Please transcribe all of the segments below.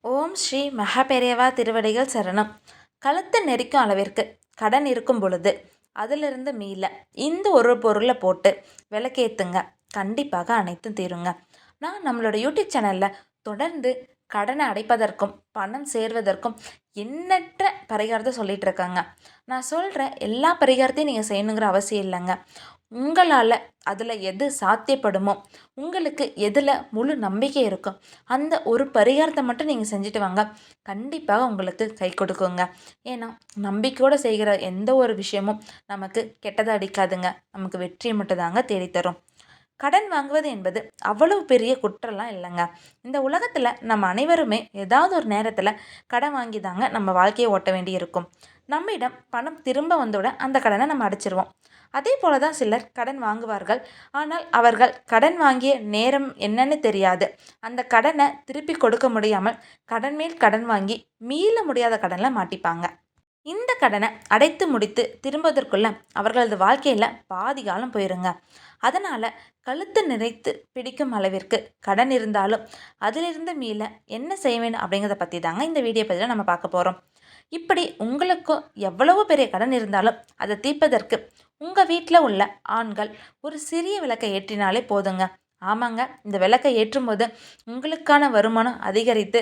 ஓம் ஸ்ரீ மகாபெரியவா திருவடிகள் சரணம். கழுத்தை நெரிக்கும் அளவிற்கு கடன் இருக்கும் பொழுது அதிலிருந்து மீள இந்த ஒரு பொருளை போட்டு விளக்கேற்றுங்க. கண்டிப்பாக அனைத்தும் தீருங்க. நான் நம்மளோட யூடியூப் சேனலில் தொடர்ந்து கடனை அடைப்பதற்கும் பணம் சேர்வதற்கும் எண்ணற்ற பரிகாரத்தை சொல்லிகிட்டு இருக்காங்க. நான் சொல்கிற எல்லா பரிகாரத்தையும் நீங்கள் செய்யணுங்கிற அவசியம் இல்லைங்க. உங்களால் அதில் எது சாத்தியப்படுமோ, உங்களுக்கு எதில் முழு நம்பிக்கை இருக்கும், அந்த ஒரு பரிகாரத்தை மட்டும் நீங்கள் செஞ்சுட்டு வாங்க. கண்டிப்பாக உங்களுக்கு கை கொடுக்குங்க. ஏன்னா நம்பிக்கையோடு செய்கிற எந்த ஒரு விஷயமும் நமக்கு கெட்டதை அடிக்காதுங்க, நமக்கு வெற்றியை மட்டும் தாங்க தேடித்தரும். கடன் வாங்குவது என்பது அவ்வளவு பெரிய குற்றம்லாம் இல்லைங்க. இந்த உலகத்தில் நம்ம அனைவருமே ஏதாவது ஒரு நேரத்தில் கடன் வாங்கி தாங்க நம்ம வாழ்க்கையை ஓட்ட வேண்டி இருக்கும். நம்மிடம் பணம் திரும்ப வந்தவுடன் அந்த கடனை நம்ம அடைச்சிருவோம். அதே போல தான் சிலர் கடன் வாங்குவார்கள். ஆனால் அவர்கள் கடன் வாங்கிய நேரம் என்னன்னு தெரியாது. அந்த கடனை திருப்பி கொடுக்க முடியாமல் கடன் மேல் கடன் வாங்கி மீள முடியாத கடனில் மாட்டிப்பாங்க. இந்த கடனை அடைத்து முடித்து திரும்புவதற்குள்ள அவர்களது வாழ்க்கையில் பாதி காலம் போயிருங்க. அதனால் கழுத்து நிறைத்து பிடிக்கும் அளவிற்கு கடன் இருந்தாலும் அதிலிருந்து மீள என்ன செய்ய வேண்டும் அப்படிங்கிறத பற்றி தாங்க இந்த வீடியோ பதிவில் நம்ம பார்க்க போகிறோம். இப்படி உங்களுக்கும் எவ்வளவு பெரிய கடன் இருந்தாலும் அதை தீர்ப்பதற்கு உங்கள் வீட்டில் உள்ள ஆண்கள் ஒரு சிறிய விளக்கை ஏற்றினாலே போதுங்க. ஆமாங்க, இந்த விளக்கை ஏற்றும்போது உங்களுக்கான வருமானம் அதிகரித்து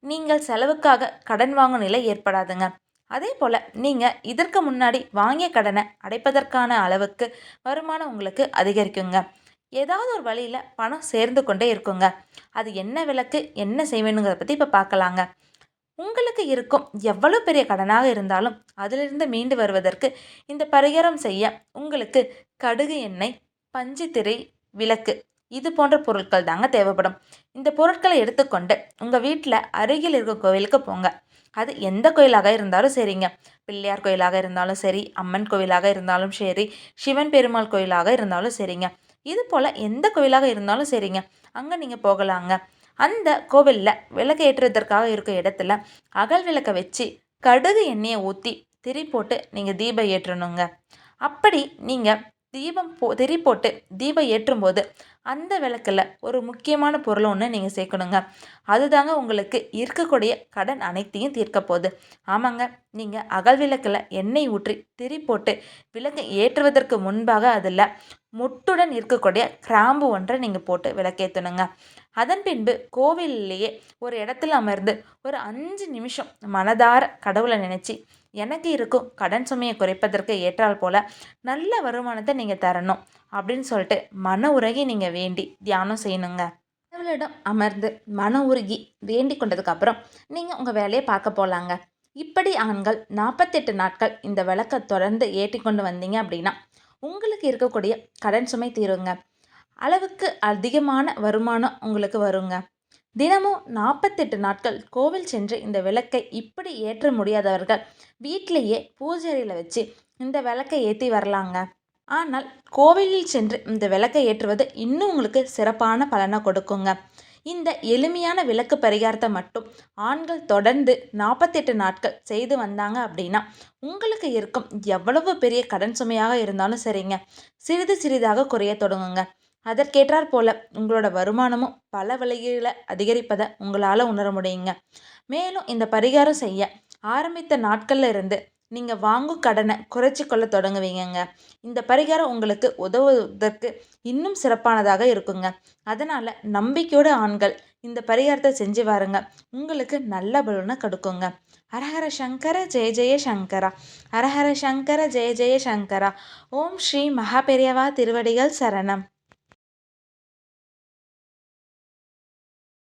நீங்கள் செலவுக்காக கடன் வாங்கும் நிலை ஏற்படாதுங்க. அதே போல் நீங்கள் இதற்கு முன்னாடி வாங்கிய கடனை அடைப்பதற்கான அளவுக்கு வருமானம் உங்களுக்கு அதிகரிக்குங்க. ஏதாவது ஒரு வழியில் பணம் சேர்ந்து கொண்டே இருக்குங்க. அது என்ன விளக்கு, என்ன செய்வேணுங்கிறத பற்றி இப்போ பார்க்கலாங்க. உங்களுக்கு இருக்கும் எவ்வளோ பெரிய கடனாக இருந்தாலும் அதிலிருந்து மீண்டு வருவதற்கு இந்த பரிகாரம் செய்ய உங்களுக்கு கடுகு எண்ணெய், பஞ்சு திரை, விளக்கு இது போன்ற பொருட்கள் தாங்க தேவைப்படும். இந்த பொருட்களை எடுத்துக்கொண்டு உங்கள் வீட்டில் அருகில் இருக்க கோவிலுக்கு போங்க. அது எந்த கோயிலாக இருந்தாலும் சரிங்க. பிள்ளையார் கோயிலாக இருந்தாலும் சரி, அம்மன் கோவிலாக இருந்தாலும் சரி, சிவன் பெருமாள் கோயிலாக இருந்தாலும் சரிங்க. இது போல் எந்த கோயிலாக இருந்தாலும் சரிங்க, அங்கே நீங்கள் போகலாங்க. அந்த கோவிலில் விளக்கு ஏற்றுவதற்காக இருக்க இடத்துல அகல் விளக்கை வச்சு கடுகு எண்ணெயை ஊற்றி திரி போட்டு நீங்கள் தீபம் ஏற்றணுங்க. அப்படி நீங்கள் திரி போட்டு தீபம் ஏற்றும்போது அந்த விளக்கில் ஒரு முக்கியமான பொருள் ஒன்று நீங்கள் சேர்க்கணுங்க. அதுதாங்க உங்களுக்கு இருக்கக்கூடிய கடன் அனைத்தையும் தீர்க்க போகுது. ஆமாங்க, நீங்கள் அகல் விளக்கில் எண்ணெய் ஊற்றி திரி போட்டு விளக்கை ஏற்றுவதற்கு முன்பாக அதில் மொட்டுடன் இருக்கக்கூடிய கிராம்பு ஒன்றை நீங்கள் போட்டு விளக்கேற்றணுங்க. அதன் பின்பு கோவில்லையே ஒரு இடத்துல அமர்ந்து ஒரு 5 நிமிஷம் மனதார கடவுளை நினச்சி எனக்கு இருக்கும் கடன் சுமையை குறைப்பதற்கு ஏற்றால் போல் நல்ல வருமானத்தை நீங்கள் தரணும் அப்படின்னு சொல்லிட்டு மன உருகி நீங்கள் வேண்டி தியானம் செய்யணுங்க. கடவுளிடம் அமர்ந்து மன உருகி வேண்டி கொண்டதுக்கப்புறம் நீங்கள் உங்கள் வேலையை பார்க்க போகலாங்க. இப்படி ஆண்கள் 48 நாட்கள் இந்த விளக்கை தொடர்ந்து ஏற்றி கொண்டு வந்தீங்க அப்படின்னா உங்களுக்கு இருக்கக்கூடிய கடன் சுமை தீருங்க. அளவுக்கு அதிகமான வருமானம் உங்களுக்கு வருங்க. தினமும் 48 நாட்கள் கோவில் சென்று இந்த விளக்கை இப்படி ஏற்ற முடியாதவர்கள் வீட்டிலேயே பூஜை அறையில் வச்சு இந்த விளக்கை ஏற்றி வரலாங்க. ஆனால் கோவிலில் சென்று இந்த விளக்கை ஏற்றுவது இன்னும் உங்களுக்கு சிறப்பான பலனை கொடுக்குங்க. இந்த எளிமையான விளக்கு பரிகாரத்தை மட்டும் ஆண்கள் தொடர்ந்து 48 நாட்கள் செய்து வந்தாங்க அப்படின்னா உங்களுக்கு இருக்கும் எவ்வளவு பெரிய கடன் சுமையாக இருந்தாலும் சரிங்க, சிறிது சிறிதாக குறைய தொடங்குங்க. அதற்கேற்றாற் போல உங்களோட வருமானமும் பல வழிகளில் அதிகரிப்பதை உங்களால் உணர முடியுங்க. மேலும் இந்த பரிகாரம் செய்ய ஆரம்பித்த நாட்கள்ல இருந்து நீங்கள் வாங்கும் கடனை குறைச்சி கொள்ள தொடங்குவீங்க. இந்த பரிகாரம் உங்களுக்கு உதவுவதற்கு இன்னும் சிறப்பானதாக இருக்குங்க. அதனால் நம்பிக்கையோட ஆண்கள் இந்த பரிகாரத்தை செஞ்சு வாருங்க. உங்களுக்கு நல்ல பலனை கொடுக்குங்க. ஹரஹர சங்கர ஜெய ஜெய சங்கரா, ஹரஹர சங்கர ஜெய ஜெய சங்கரா. ஓம் ஸ்ரீ மகாபெரியவா திருவடிகள் சரணம்.